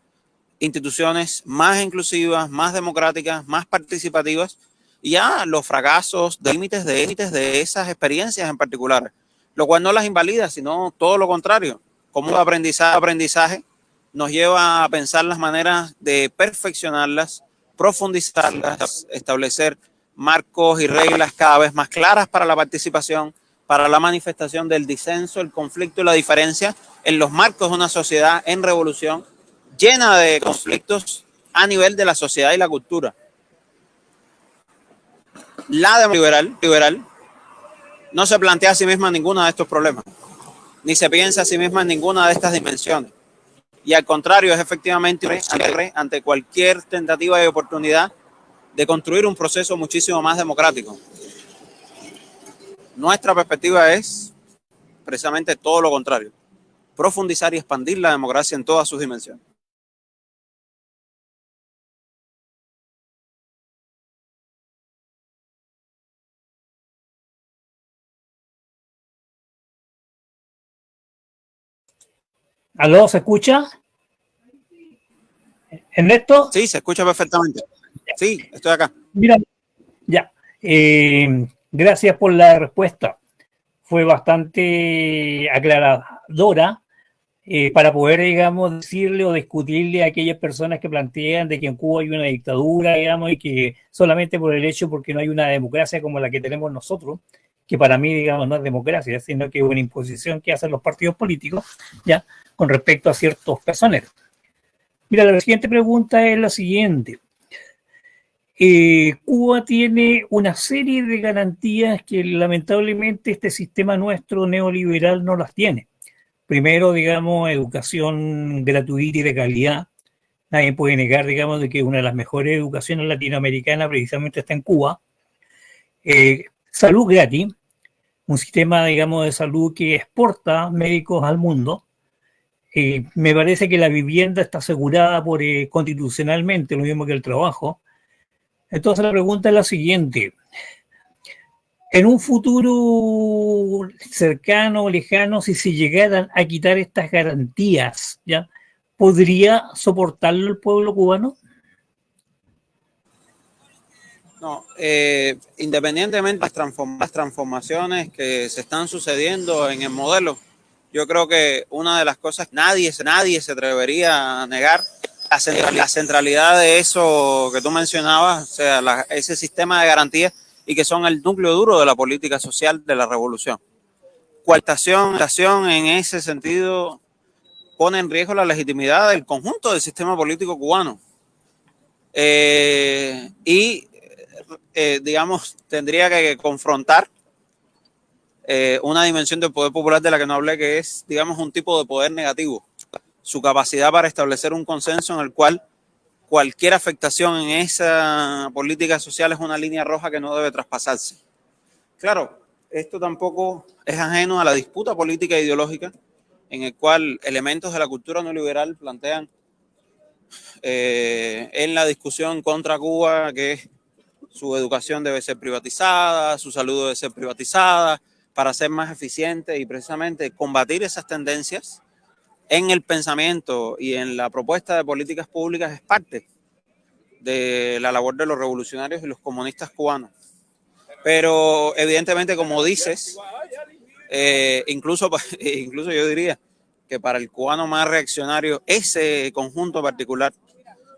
instituciones más inclusivas, más democráticas, más participativas, y ya los fracasos, de límites de esas experiencias en particular, lo cual no las invalida, sino todo lo contrario. Como aprendizaje nos lleva a pensar las maneras de perfeccionarlas, profundizarlas, establecer marcos y reglas cada vez más claras para la participación, para la manifestación del disenso, el conflicto y la diferencia en los marcos de una sociedad en revolución llena de conflictos a nivel de la sociedad y la cultura. La democracia liberal no se plantea a sí misma ninguna de estos problemas, ni se piensa a sí misma en ninguna de estas dimensiones. Y al contrario, es efectivamente ante cualquier tentativa y oportunidad de construir un proceso muchísimo más democrático. Nuestra perspectiva es precisamente todo lo contrario, profundizar y expandir la democracia en todas sus dimensiones. ¿Aló, se escucha? ¿Ernesto? Sí, se escucha perfectamente. Sí, estoy acá. Mira, ya. Gracias por la respuesta. Fue bastante aclaradora para poder, digamos, decirle o discutirle a aquellas personas que plantean de que en Cuba hay una dictadura, digamos, y que solamente por el hecho porque no hay una democracia como la que tenemos nosotros, que para mí, digamos, no es democracia, sino que es una imposición que hacen los partidos políticos, ya, con respecto a ciertos personeros. Mira, la siguiente pregunta es la siguiente. Cuba tiene una serie de garantías que lamentablemente este sistema nuestro neoliberal no las tiene. Primero, digamos, educación gratuita y de calidad. Nadie puede negar, digamos, de que una de las mejores educaciones latinoamericanas precisamente está en Cuba. Salud gratis, un sistema, digamos, de salud que exporta médicos al mundo. Me parece que la vivienda está asegurada constitucionalmente, lo mismo que el trabajo. Entonces la pregunta es la siguiente. En un futuro cercano o lejano, si se llegaran a quitar estas garantías, ¿ya? ¿Podría soportarlo el pueblo cubano? No, independientemente de las transformaciones que se están sucediendo en el modelo, yo creo que una de las cosas que nadie se atrevería a negar la centralidad de eso que tú mencionabas, o sea, ese sistema de garantías y que son el núcleo duro de la política social de la revolución. Coartación en ese sentido pone en riesgo la legitimidad del conjunto del sistema político cubano. Digamos, tendría que confrontar una dimensión del poder popular de la que no hablé, que es, digamos, un tipo de poder negativo. Su capacidad para establecer un consenso en el cual cualquier afectación en esa política social es una línea roja que no debe traspasarse. Claro, esto tampoco es ajeno a la disputa política e ideológica en el cual elementos de la cultura neoliberal plantean en la discusión contra Cuba, que su educación debe ser privatizada, su salud debe ser privatizada, para ser más eficiente y precisamente combatir esas tendencias en el pensamiento y en la propuesta de políticas públicas es parte de la labor de los revolucionarios y los comunistas cubanos. Pero evidentemente, como dices, incluso yo diría que para el cubano más reaccionario, ese conjunto particular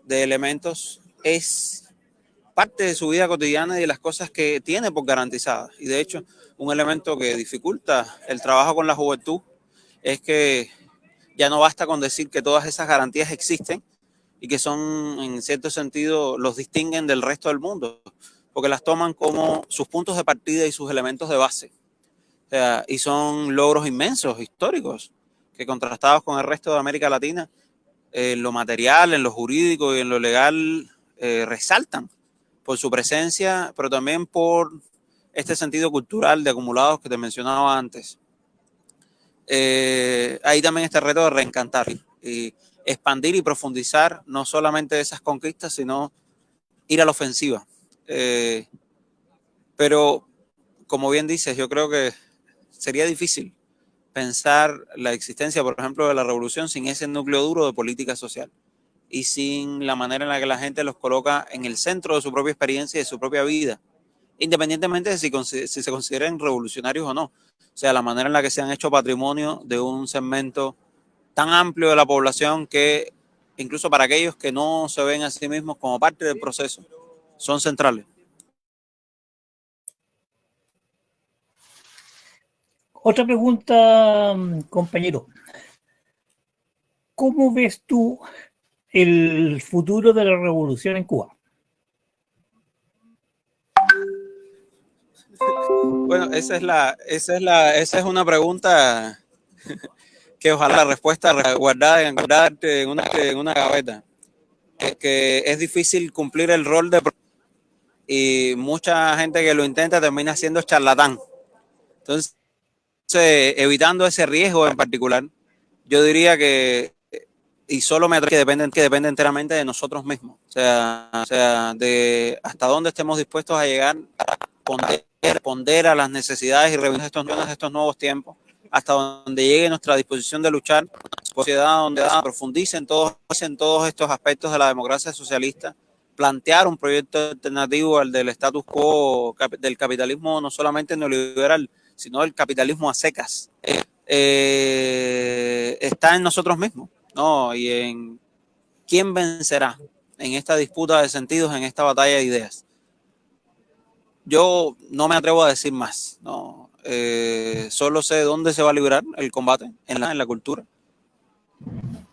de elementos es parte de su vida cotidiana y de las cosas que tiene por garantizadas. Y de hecho, un elemento que dificulta el trabajo con la juventud es que ya no basta con decir que todas esas garantías existen y que son, en cierto sentido, los distinguen del resto del mundo, porque las toman como sus puntos de partida y sus elementos de base. O sea, y son logros inmensos, históricos, que contrastados con el resto de América Latina, en lo material, en lo jurídico y en lo legal, resaltan por su presencia, pero también por este sentido cultural de acumulados que te mencionaba antes. Ahí también está el reto de reencantar y expandir y profundizar no solamente esas conquistas, sino ir a la ofensiva. Pero, como bien dices, yo creo que sería difícil pensar la existencia, por ejemplo, de la revolución sin ese núcleo duro de política social y sin la manera en la que la gente los coloca en el centro de su propia experiencia y de su propia vida, independientemente de si se consideren revolucionarios o no. O sea, la manera en la que se han hecho patrimonio de un segmento tan amplio de la población que, incluso para aquellos que no se ven a sí mismos como parte del proceso, son centrales. Otra pregunta, compañero. ¿Cómo ves tú el futuro de la revolución en Cuba? Bueno, esa es una pregunta que ojalá la respuesta guardada en una gaveta. Que es difícil cumplir el rol de y mucha gente que lo intenta termina siendo charlatán. Entonces, evitando ese riesgo en particular, yo diría que, y solo me atrevo que depende enteramente de nosotros mismos. O sea, de hasta dónde estemos dispuestos a llegar, responder a las necesidades y reuniones de estos nuevos tiempos, hasta donde llegue nuestra disposición de luchar, sociedad donde se profundicen todos estos aspectos de la democracia socialista, plantear un proyecto alternativo al del status quo del capitalismo, no solamente neoliberal, sino del capitalismo a secas. Está en nosotros mismos, ¿no? Y en quién vencerá en esta disputa de sentidos, en esta batalla de ideas. Yo no me atrevo a decir más, ¿no? Solo sé dónde se va a librar el combate, en la cultura.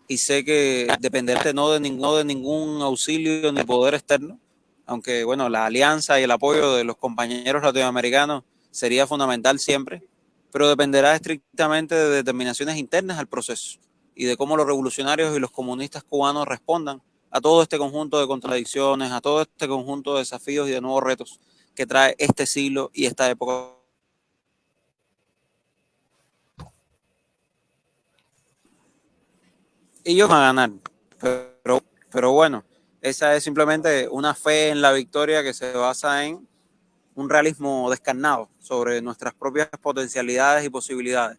Y sé que dependerá no de ningún auxilio ni poder externo, aunque bueno, la alianza y el apoyo de los compañeros latinoamericanos sería fundamental siempre, pero dependerá estrictamente de determinaciones internas al proceso y de cómo los revolucionarios y los comunistas cubanos respondan a todo este conjunto de contradicciones, a todo este conjunto de desafíos y de nuevos retos que trae este siglo y esta época. Ellos van a ganar, pero bueno, esa es simplemente una fe en la victoria que se basa en un realismo descarnado sobre nuestras propias potencialidades y posibilidades.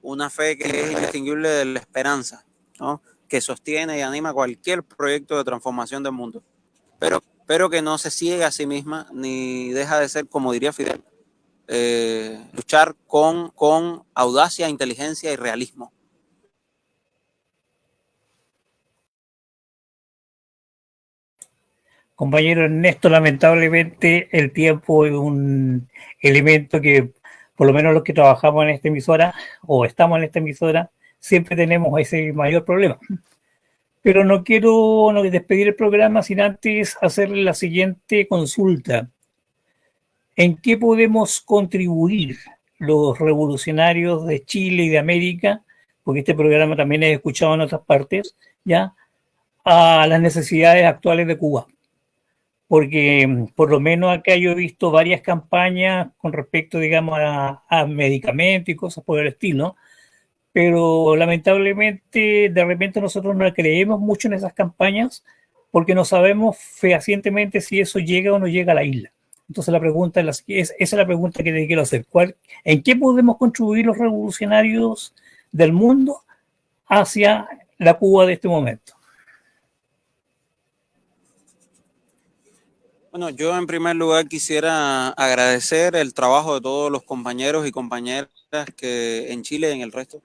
Una fe que es indistinguible de la esperanza, ¿no? Que sostiene y anima cualquier proyecto de transformación del mundo, pero que no se ciega a sí misma ni deja de ser, como diría Fidel, luchar con audacia, inteligencia y realismo. Compañero Ernesto, lamentablemente el tiempo es un elemento que, por lo menos los que trabajamos en esta emisora o estamos en esta emisora, siempre tenemos ese mayor problema. Pero no quiero despedir el programa sin antes hacerle la siguiente consulta. ¿En qué podemos contribuir los revolucionarios de Chile y de América, porque este programa también es escuchado en otras partes, ya, a las necesidades actuales de Cuba? Porque por lo menos acá yo he visto varias campañas con respecto, digamos, a medicamentos y cosas por el estilo, pero lamentablemente de repente nosotros no creemos mucho en esas campañas porque no sabemos fehacientemente si eso llega o no llega a la isla. Entonces la pregunta esa es la pregunta que te quiero hacer. ¿En qué podemos contribuir los revolucionarios del mundo hacia la Cuba de este momento? Bueno, yo en primer lugar quisiera agradecer el trabajo de todos los compañeros y compañeras que en Chile y en el resto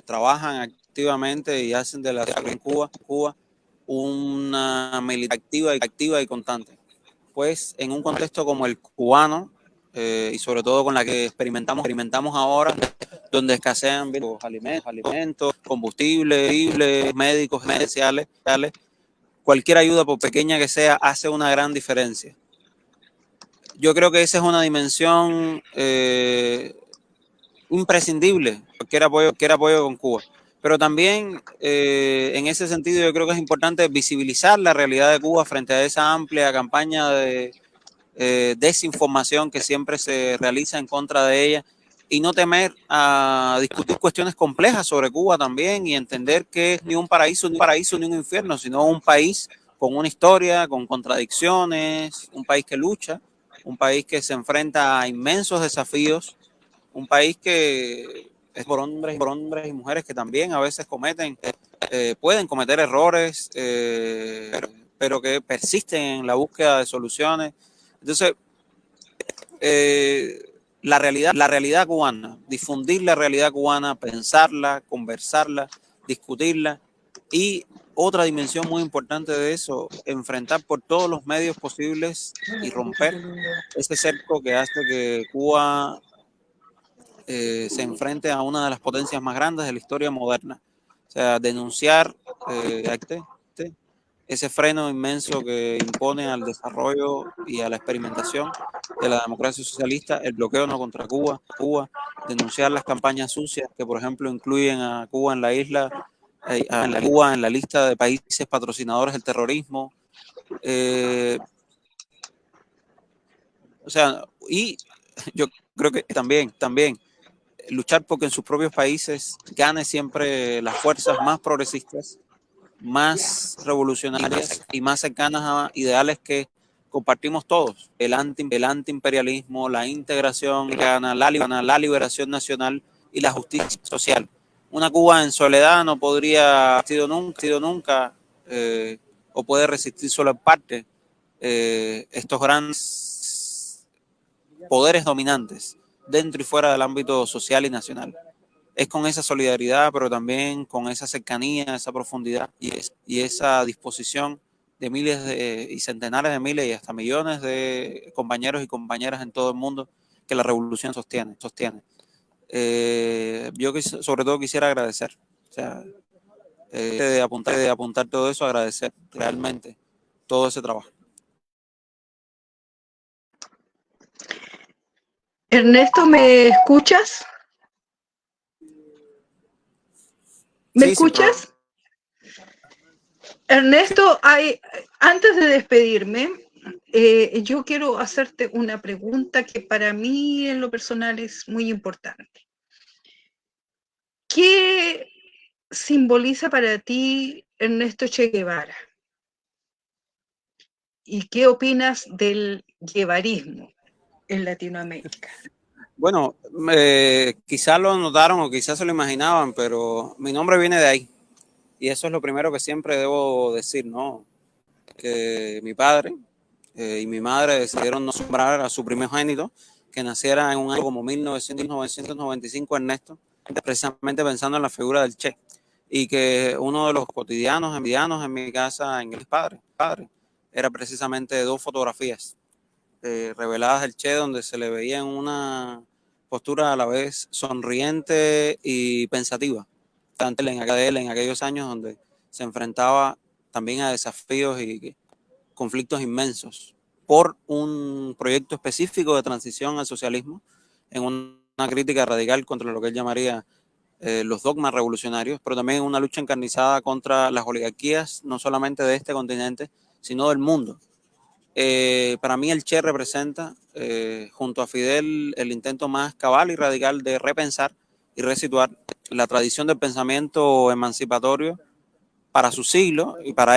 trabajan activamente y hacen de la en Cuba una militar activa y constante. Pues en un contexto como el cubano, y sobre todo con la que experimentamos ahora, donde escasean alimentos, combustibles, médicos especiales, cualquier ayuda, por pequeña que sea, hace una gran diferencia. Yo creo que esa es una dimensión imprescindible, cualquier apoyo con Cuba. Pero también en ese sentido yo creo que es importante visibilizar la realidad de Cuba frente a esa amplia campaña de desinformación que siempre se realiza en contra de ella, y no temer a discutir cuestiones complejas sobre Cuba también, y entender que es ni un paraíso ni un infierno, sino un país con una historia, con contradicciones, un país que lucha, un país que se enfrenta a inmensos desafíos, un país que es por hombres y mujeres que también a veces pueden cometer errores, pero que persisten en la búsqueda de soluciones. Entonces, la realidad cubana, difundir la realidad cubana, pensarla, conversarla, discutirla, y otra dimensión muy importante de eso, enfrentar por todos los medios posibles y romper ese cerco que hace que Cuba se enfrente a una de las potencias más grandes de la historia moderna. O sea, denunciar ese freno inmenso que impone al desarrollo y a la experimentación de la democracia socialista, el bloqueo no contra Cuba, denunciar las campañas sucias que, por ejemplo, incluyen a Cuba en la isla, Cuba en la lista de países patrocinadores del terrorismo. O sea, y yo creo que también luchar porque en sus propios países gane siempre las fuerzas más progresistas, más revolucionarias y más cercanas a ideales que compartimos todos: el antiimperialismo, la integración americana, la liberación nacional y la justicia social. Una Cuba en soledad no podría haber sido nunca o puede resistir solo en parte estos grandes poderes dominantes dentro y fuera del ámbito social y nacional. Es con esa solidaridad, pero también con esa cercanía, esa profundidad y esa disposición de miles y centenares de miles y hasta millones de compañeros y compañeras en todo el mundo que la revolución sostiene. Yo sobre todo quisiera agradecer, o sea, de apuntar todo eso, agradecer realmente todo ese trabajo. Ernesto, ¿me escuchas? ¿Me escuchas? Ernesto, antes de despedirme, yo quiero hacerte una pregunta que para mí en lo personal es muy importante. ¿Qué simboliza para ti Ernesto Che Guevara? ¿Y qué opinas del guevarismo en Latinoamérica? Bueno, quizás lo notaron o quizás se lo imaginaban, pero mi nombre viene de ahí. Y eso es lo primero que siempre debo decir, ¿no? Que mi padre y mi madre decidieron nombrar a su primogénito, que naciera en un año como 1995, Ernesto, precisamente pensando en la figura del Che. Y que uno de los cotidianos en mi casa, en el padre, era precisamente 2 fotografías reveladas del Che, donde se le veía en una postura a la vez sonriente y pensativa, tanto en aquellos años donde se enfrentaba también a desafíos y conflictos inmensos por un proyecto específico de transición al socialismo, en una crítica radical contra lo que él llamaría los dogmas revolucionarios, pero también en una lucha encarnizada contra las oligarquías, no solamente de este continente, sino del mundo. Para mí el Che representa, junto a Fidel, el intento más cabal y radical de repensar y resituar la tradición del pensamiento emancipatorio para su siglo y para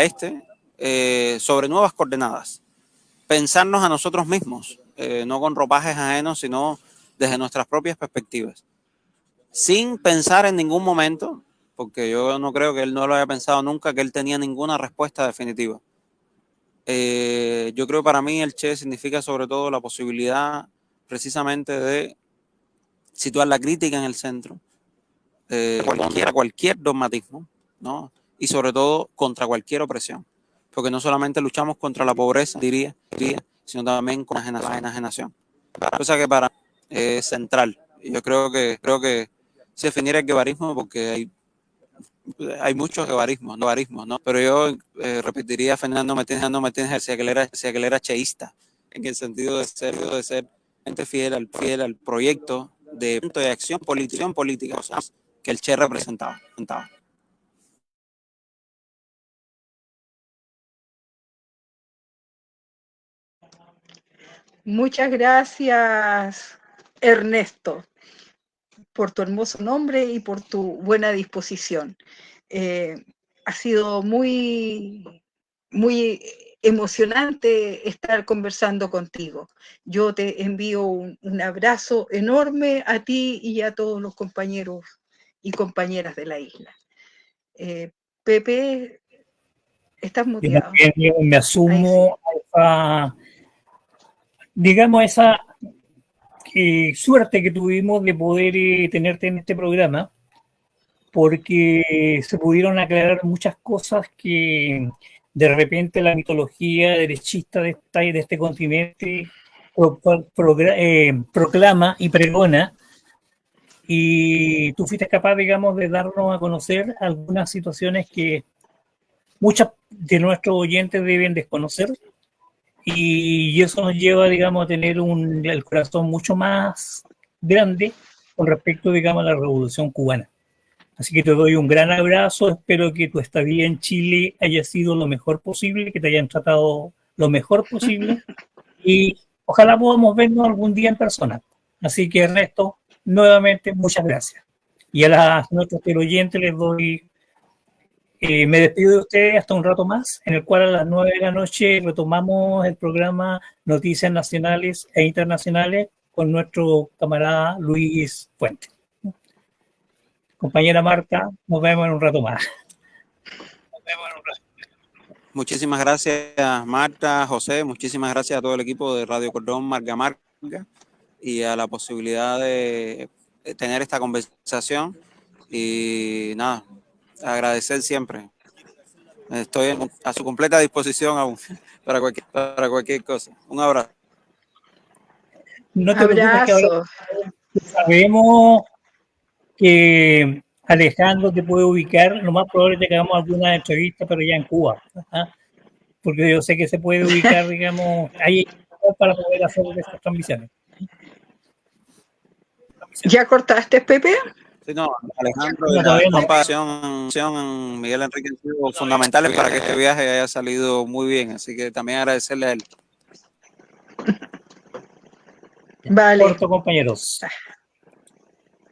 sobre nuevas coordenadas. Pensarnos a nosotros mismos, no con ropajes ajenos, sino desde nuestras propias perspectivas. Sin pensar en ningún momento, porque yo no creo que él no lo haya pensado nunca, que él tenía ninguna respuesta definitiva. Yo creo que para mí el Che significa sobre todo la posibilidad precisamente de situar la crítica en el centro, cualquier dogmatismo, ¿no? Y sobre todo contra cualquier opresión, porque no solamente luchamos contra la pobreza, diría, sino también con la enajenación, cosa que para es central. Y yo creo que se definir el guevarismo, porque hay muchos guevarismos, ¿no? Pero yo repetiría a Fernando Martínez decía que él era cheísta, en el sentido de ser gente fiel al proyecto de acción política, o sea, que el Che representaba. Muchas gracias, Ernesto, por tu hermoso nombre y por tu buena disposición. Ha sido muy, muy emocionante estar conversando contigo. Yo te envío un abrazo enorme a ti y a todos los compañeros y compañeras de la isla. Pepe, estás Yo muteado. también me asumo a esa, digamos, esa suerte que tuvimos de poder tenerte en este programa, porque se pudieron aclarar muchas cosas que de repente la mitología derechista de este continente proclama y pregona, y tú fuiste capaz, digamos, de darnos a conocer algunas situaciones que muchos de nuestros oyentes deben desconocer, y eso nos lleva, digamos, a tener el corazón mucho más grande con respecto, digamos, a la Revolución Cubana. Así que te doy un gran abrazo, espero que tu estadía en Chile haya sido lo mejor posible, que te hayan tratado lo mejor posible, y ojalá podamos vernos algún día en persona. Así que, Ernesto, nuevamente muchas gracias. Y a nuestros teleoyentes les doy, me despido de ustedes hasta un rato más, en el cual a las 9 de la noche retomamos el programa Noticias Nacionales e Internacionales con nuestro camarada Luis Fuente. Compañera Marta, nos vemos en un rato más. Muchísimas gracias, Marta, José, muchísimas gracias a todo el equipo de Radio Cordón Marga Marga y a la posibilidad de tener esta conversación. Y nada, agradecer siempre. Estoy a su completa disposición aún para cualquier cosa. Un abrazo. No te preocupes, que ahora Abrazo. sabemos que Alejandro te puede ubicar. Lo más probable es que hagamos alguna entrevista, pero ya en Cuba. ¿Ah? Porque yo sé que se puede ubicar, digamos, ahí para poder hacer estas transmisiones. ¿Ya cortaste, Pepe? Sí, no, Alejandro No, y todavía no. compasión, Miguel Enrique han sido fundamentales para que este viaje haya salido muy bien. Así que también agradecerle a él. Vale. Corto, compañeros.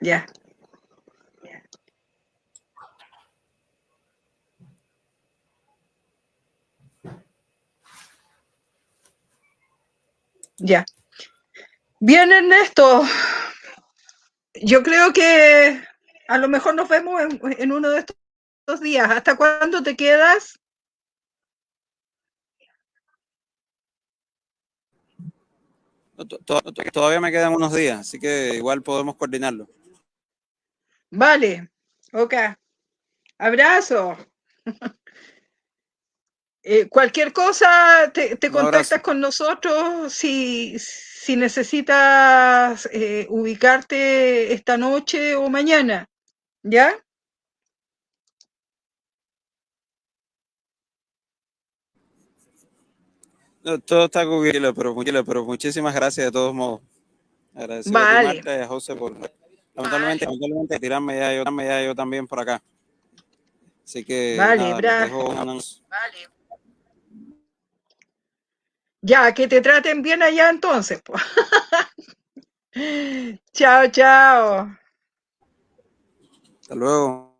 Ya. Ya. Bien, Ernesto. Yo creo que a lo mejor nos vemos en uno de estos días. ¿Hasta cuándo te quedas? Todavía me quedan unos días, así que igual podemos coordinarlo. Vale. Ok. Abrazo. Cualquier cosa, te contactas con nosotros si necesitas ubicarte esta noche o mañana. ¿Ya? No, todo está cubierto, pero muchísimas gracias de todos modos. Agradecido a ti, Vale. Marta, y a José por lamentablemente tirarme ya yo también por acá. Así que Vale, nada, les dejo Vale. Ya, que te traten bien allá entonces. Chao, chao. Hasta luego.